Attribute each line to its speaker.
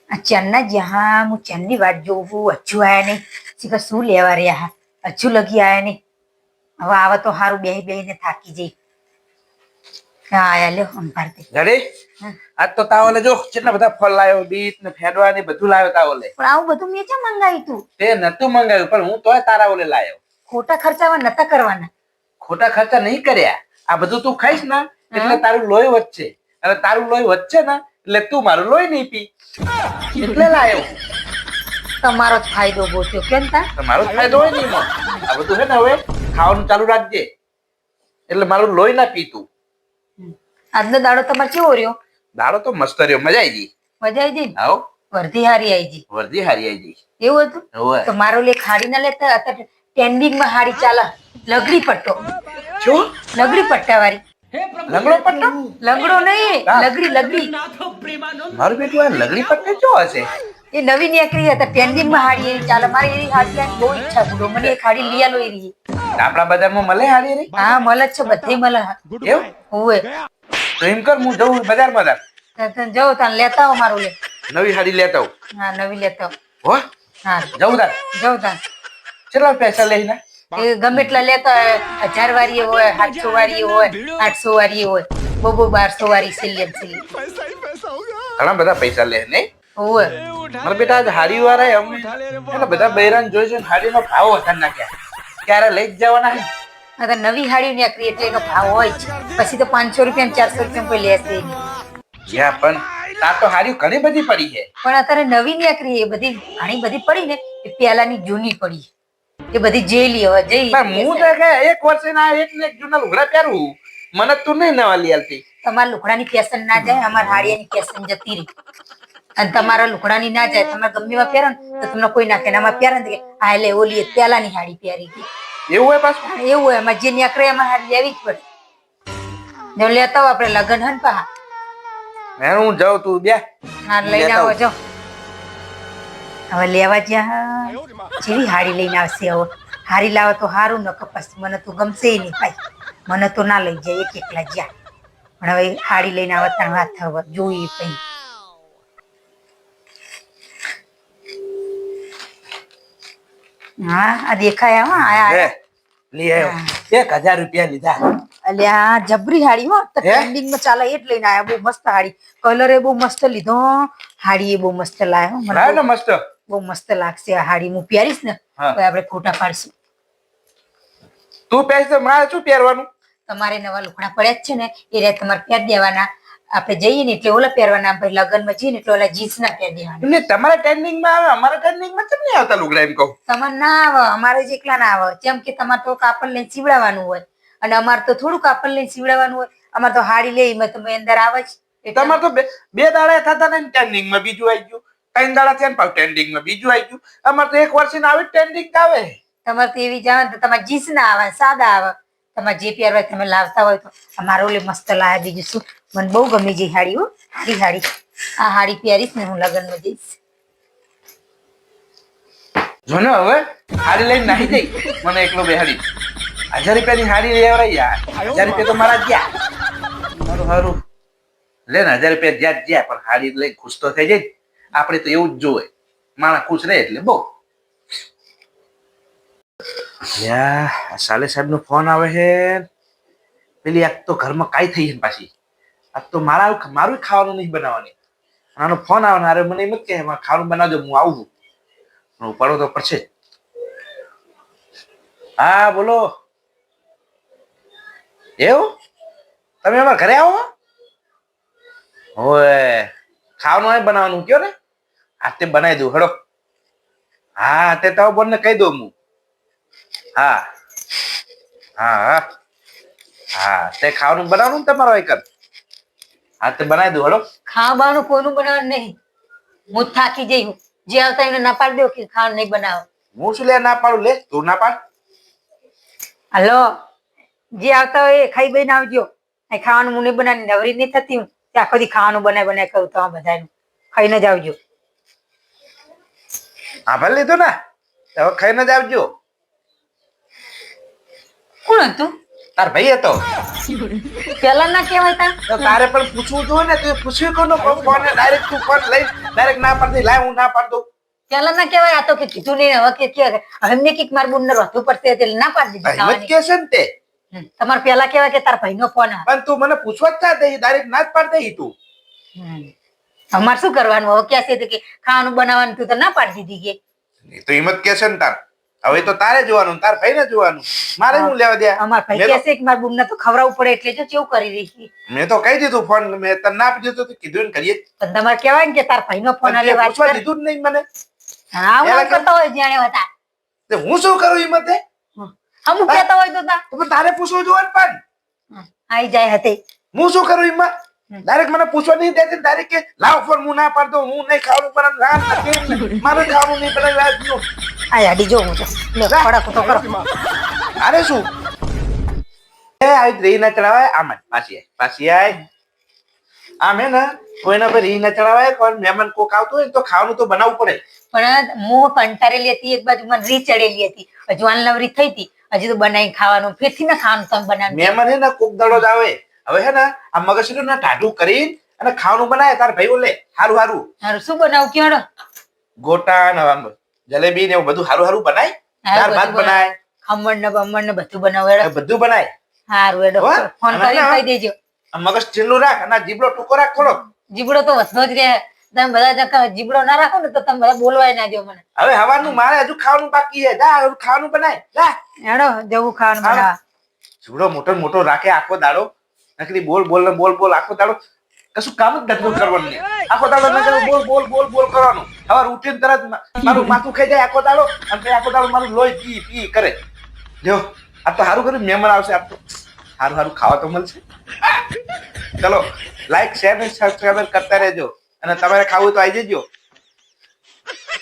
Speaker 1: આ ચેનના જ્યાં હું ચેનની વાટ જોઉં છું હજુ આયા નહીં. શીખર શું લેવા રહ્યા હજુ લગી આયા નહીં. હવે આવા તો સારું બેહી બેહીને થાકી જઈ. હા આયા લ્યો અંભારતી.
Speaker 2: ઘરે આજ તો તાવલે જો કેટલા બધા ફળ લાવ્યો, બીટ ને ફેડવા ને બધું લાવ્યો તાવલે.
Speaker 1: પણ આવું બધું મેં ક્યાં મંગાવ્યું તું?
Speaker 2: તે નતું મંગાવ્યું પણ હું તોય તારા ઓલે લાવ્યો.
Speaker 1: ખોટા ખર્ચાવા નતા કરવાના.
Speaker 2: ખોટા ખર્ચા નહીં કર્યા. આ બધું તું ખાઈશ ને એટલે તારું લોહી વધશે, અને તારું લોહી વધશે ને એટલે તું મારું લોહી નહીં પી, એટલે લાવ્યો.
Speaker 1: તમારો જ ફાયદો ગોત્યો કેમ તા?
Speaker 2: તમારો જ ફાયદો હોય નહીં એમાં. આ બધું છે ને હવે ખાવાનું ચાલુ રાખજે, એટલે મારું લોહી ના પીતું.
Speaker 1: આજનો દાડો તમારે કેવો રહ્યો?
Speaker 2: દાડો તો મસ્ત રહ્યો, મજા આવી ગઈ.
Speaker 1: મજા આવી ગઈ?
Speaker 2: આવો
Speaker 1: વર્ધી હારી આવી ગઈ.
Speaker 2: વર્દી હારી આવી ગઈ.
Speaker 1: એવું હતું?
Speaker 2: હોવે.
Speaker 1: તો મારો લે હાડી ના લેતા અત્યારે ટ્રેન્ડિંગ માં હાડી ચાલે લગડી પટ્ટો.
Speaker 2: શું?
Speaker 1: લગડી પટ્ટા વાળી.
Speaker 2: લંગડો પટ્ટો?
Speaker 1: લંગડો નહીં,
Speaker 2: હા.
Speaker 1: લગડી લગડી.
Speaker 2: મારું બેટું આ લગડી પટ્ટો શું હશે?
Speaker 1: એ નવી નીકળી હતા ટ્રેન્ડિંગ માં હાડી એની ચાલે. મારી એની હાડી લેવાની બહુ ઈચ્છા બોલો. મને એક હાડી લઈ આલો એરી.
Speaker 2: આપણા બજારમાં મળે હારી રે?
Speaker 1: હા મળે જ છે, બધે મળે.
Speaker 2: એવું?
Speaker 1: હોવે.
Speaker 2: તો એમ કર હું જઉં બજારમાં
Speaker 1: તને જાઓ તાન લેતા આવો મારું લે.
Speaker 2: નવી હાડી લેતા આવું.
Speaker 1: હા નવી લેતા આવો.
Speaker 2: હો
Speaker 1: હા
Speaker 2: જવું તાર
Speaker 1: જાઓ તાન.
Speaker 2: કેટલા પૈસા લઈને?
Speaker 1: એ ગમે એટલા લેતા હોય. 1000 વાળી હોય, 700 વાળી હોય, 800 વાળી હોય, બહુ 1200 વાળી સિલિયન સિલિયન.
Speaker 2: ઘણા બધા પૈસા લે નહીં?
Speaker 1: હોવે.
Speaker 2: મારા બેટા આજ હાડી વાળા અમને એટલે બધા બૈરાન જોઈ છે હાડીનો ભાવ વધારી નાખ્યા. ક્યારે લઈ જ જવાના હે?
Speaker 1: આ તો નવી હાડી નીકળી એટલે એનો ભાવ હોય છે. પછી તો 500 રૂપિયા 400 રૂપિયા કોઈ લેશે નહીં.
Speaker 2: જ્યાં પણ તાર તો હાડી ઘણી બધી પડી છે.
Speaker 1: પણ અત્યારે નવી નીકળી એ બધી ઘણી બધી પડી ને એ પહેલાની જૂની પડી. એ બધી જેલી હવે જઈ.
Speaker 2: પણ હું તો કે એક વર્ષે ના એક ને એક જૂના લુગડા પહેરું, મને તું નહીં નવા લઈ આલતી.
Speaker 1: તમારા લુકડાની ફેશન ના જાય, અમારા હાડિયાની ફેશન જતી રહી. અને તમારા લુકડાની ના જાય, તમારે ગમે એવા પહેરો ને તો તમને કોઈ ના કે આમાં પહેરે ને આ એટલે ઓલી પહેલાની હાડી પહેરી ગઈ.
Speaker 2: એવું હોય પાછું?
Speaker 1: એવું હોય. એમાં જે નીકળે એમાં હાડી લેવી જ પડે. જો લેતા હો આપડે લગન હન પા.
Speaker 2: હું જાઉં તું બે.
Speaker 1: હા લઈને આવો જાઓ. હવે લેવા જ્યાં જેવી હાડી લઈને આવશે. હવે હારી લાવો તો સારું ન કપાસ. મને તો ગમશે નહીં ભાઈ. મને તો ના લઈ જાય એક એકલા જ્યાં. પણ હવે હાડી લઈને આવતા વાત હવે જોઈ પછી. હા આ દેખાય હા.
Speaker 2: લઈ આવ્યો. 1000 રૂપિયા લીધા.
Speaker 1: અલ્યા જબરી હાડી હો. ટ્રેન્ડિંગ માં ચાલે એ જ લઈને આયા. બહુ મસ્ત હાડી. કલર એ બહુ મસ્ત લીધો. હાડી એ બહુ મસ્ત લાવ્યો. મને
Speaker 2: મસ્ત
Speaker 1: બહુ મસ્ત લાગશે આ હાડી. હું પહેરીશ ને તો આપણે ફોટા પાડશું.
Speaker 2: તું પહેરીશ તો મારે શું પહેરવાનું?
Speaker 1: તમારે નવા લુગડા પડ્યા જ છે ને એ રીતે તમારે પહેરી દેવાના. આપણે જઈએ ને એટલે ઓલા પહેરવાના. ભાઈ લગ્નમાં જઈએ ને એટલે ઓલા જીન્સ ના પહેરી દેવાના.
Speaker 2: એટલે તમારા ટ્રેન્ડિંગ માં આવે, અમારા ટ્રેન્ડિંગ માં કેમ નહીં આવતા લુગડા? એમ કહું
Speaker 1: તમારે ના આવે, અમારે જ એકલા ના આવે. જેમ કે તમારે તો કાપડ લઈને સીવડાવવાનું હોય અને અમારે તો થોડું કાપડ લઈને સીવડાવવાનું હોય. અમારે તો હાડી લઈ તમે અંદર આવે જ.
Speaker 2: તમારે તો બે દાડા થતા ને ટ્રેન્ડિંગ માં બીજું આવી ગયું, 3 દાડા થયા ને ટ્રેન્ડિંગ માં બીજું આવી ગયું. અમારે તો એક વર્ષ આવી ટ્રેન્ડિંગ આવે.
Speaker 1: તમારે તો એવી જાવ તો તમારે જીન્સ ના આવે, સાદા આવે. તમારે જે પહેરવા તમે લાવતા હોય તો. અમારે ઓલે મસ્ત લાવે. બીજું શું મને બહુ ગમી જઈ હાડી હો. હાડી હાડી આ હાડી પહેરીશ ને હું લગ્નમાં જઈશ.
Speaker 2: જો ને હવે હાડી લઈને નાહી જઈ મને એકલો બેહાડી. 1000 રૂપિયાની હાડી લઈ આવ્યા યાર. 1000 રૂપિયા તો મારા ગયા. મારું હારું લે ને 1000 રૂપિયા જ્યાં પણ હાડી લઈ ખુશ તો થઈ જાય. આપણે તો એવું જ જોવે, માણસ ખુશ રહે એટલે બહુ. સાલે સાહેબ નો ફોન આવે છે. પેલી આજ તો ઘરમાં કાઈ થઈ છે પાછી. આજ તો મારું ખાવાનું નહીં બનાવવાની. આનો ફોન આવે ને અરે મને એમ જ કે ખાવાનું બનાવજો, હું આવું છું. ઉપાડો તો પડશે. હા બોલો. એવું તમે અમારા ઘરે આવો? હોય ખાવાનું હોય બનાવવાનું કયો ને. હાથે બનાવી દઉં હડો. હા તે તો બોલ ને કહી દઉં હું. હા હા હા હા તે ખાવાનું બનાવવાનું ને તમારો એક. હા તે બનાવી દઉં હડો.
Speaker 1: ખાવાનું કોનું બનાવવાનું નહીં. હું જ થાકી જઈ હું. જે આવતા એને ના પાડી દો કે ખાવાનું નહીં બનાવો.
Speaker 2: હું શું લે ના પાડું? લે તું ના પાડ.
Speaker 1: હલો જે આવતા હોય એ ખાઈ બઈને આવજો. ખાવાનું હું નહીં બનાવી નવરી નહીં થતી હું. આખો દી ખાવાનું બનાવી કરું તો બધાનું ખાઈને જ આવજો.
Speaker 2: હા ભલે લીધું ને હવે ખાઈને જ આવજો.
Speaker 1: કોણ હતું?
Speaker 2: તાર ભાઈ હતો
Speaker 1: પેલા ના કેવાય તા
Speaker 2: તો તારે પણ પૂછવું જોઈએ ને, તું પૂછ્યું કોનો ફોન ડાયરેક્ટ તું ફોન લઈ ડાયરેક્ટ ના પાડતી, લાય હું ના પાડ દઉં.
Speaker 1: પેલા ના કેવાય, આ તો કે કીધું નહીં, હવે કે એમને કઈક માર બુન ને રોધવું પડશે એટલે ના પાડી દીધી
Speaker 2: ભાઈ જ કે છે ને તે.
Speaker 1: તમારે પેલા કેવાય કે તાર ભાઈ નો ફોન આવે.
Speaker 2: પણ તું મને પૂછવા જ ચાહતી, ડાયરેક્ટ ના જ પાડતી તું.
Speaker 1: અમારે શું કરવાનું હવે? ક્યાં છે કે ખાવાનું બનાવવાનું, તું તો ના પાડી દીધી કે.
Speaker 2: એ તો હિંમત કે છે ને તાર. હવે તો તારે જોવાનું, તાર ભાઈ ને જોવાનું, મારે શું લેવા દે.
Speaker 1: અમાર ભાઈ કહે છે કે માર બુન ને તો ખવડાવવું પડે એટલે જો કેવું કરી રહી છે.
Speaker 2: મેં તો કહી દીધું ફોન, મેં તને ના આપી દીધું તો કીધું ને કરીએ.
Speaker 1: પણ તમારે કેવાય ને કે તાર ભાઈ નો ફોન આલે વાત
Speaker 2: પૂછવા
Speaker 1: કર.
Speaker 2: દીધું જ નહીં મને.
Speaker 1: હા હું કરતો હોય જાણે હતા.
Speaker 2: તે હું શું કરું હિંમતે?
Speaker 1: અમુક કહેતા હોય તો તા
Speaker 2: તો પણ તારે પૂછવું જોઈએ ને પણ.
Speaker 1: આઈ જાય હતી.
Speaker 2: હું શું કરું હિંમત? ડાયરેક્ટ મને પૂછવા નહીં દેતી, ડાયરેક્ટ કે લાવ ફોન, હું ના પાડતો, હું નહીં ખાવાનું બનાવ, મારે ખાવાનું નહીં બનાવ રાજનું.
Speaker 1: આ આડી જો હું તો લે ખડક તો કરો.
Speaker 2: અરે શું એ આવી રીહ ના ચડાવાય, આમ જ પાછી આય. આમ હે ને કોઈના પર રીહ ના ચડાવાય, કોઈ મહેમાન કોક આવતું હોય ને તો ખાવાનું તો બનાવવું પડે.
Speaker 1: પણ હું કંટાળેલી હતી, એક બાજુ મને રી ચડેલી હતી, હજુ નવરી થઈ હતી, હજી તો બનાવી ખાવાનું ફેરથી ના ખાવાનું તમે બનાવી.
Speaker 2: મહેમાન હે ને કોક દડો જ આવે, હવે હે ને આ મગજનું ના ટાઢું કરીને અને ખાવાનું બનાવે. તાર ભાઈ લે હારું હારું
Speaker 1: હારું શું બનાવું કયો?
Speaker 2: ગોટા ને જલેબી ને એવું બધું હારું હારું બનાય. દાળ ભાત બનાય,
Speaker 1: ખમણ ને બમણ ને બધું બનાવે.
Speaker 2: બધું બનાય.
Speaker 1: હારું એડો ફોન કરી કહી દેજો.
Speaker 2: મગજ ઢીલું રાખ અને જીબડો ટૂંકો રાખ થોડો.
Speaker 1: જીબડો તો વધતો જ રહે. તમે બધા જીબડો ના રાખો ને તો તમે બધા બોલવાય ના જો મને.
Speaker 2: હવે હવાનું મારે હજુ ખાવાનું બાકી છે. જા હવે ખાવાનું બનાય. જા
Speaker 1: હેડો જવું ખાવાનું બનાવવા.
Speaker 2: જીબડો મોટો મોટો રાખે આખો દાડો, નકરી બોલ બોલ ને બોલ બોલ આખો દાડો, કશું કામ જ નથી કરવાનું ને. આખો દાડો નકર બોલ બોલ બોલ બોલ કરવાનું. હવે ઉઠીને તરત મારું માથું ખાઈ જાય આખો દાડો, અને આખો દાડો મારું લોહી પી પી કરે. જો આ તો સારું કર્યું મહેમાન આવશે, આ તો સારું સારું ખાવા તો મળશે. ચલો લાઈક શેર ને સબસ્ક્રાઇબ કરતા રહેજો, અને તમારે ખાવું તો આવી જજો.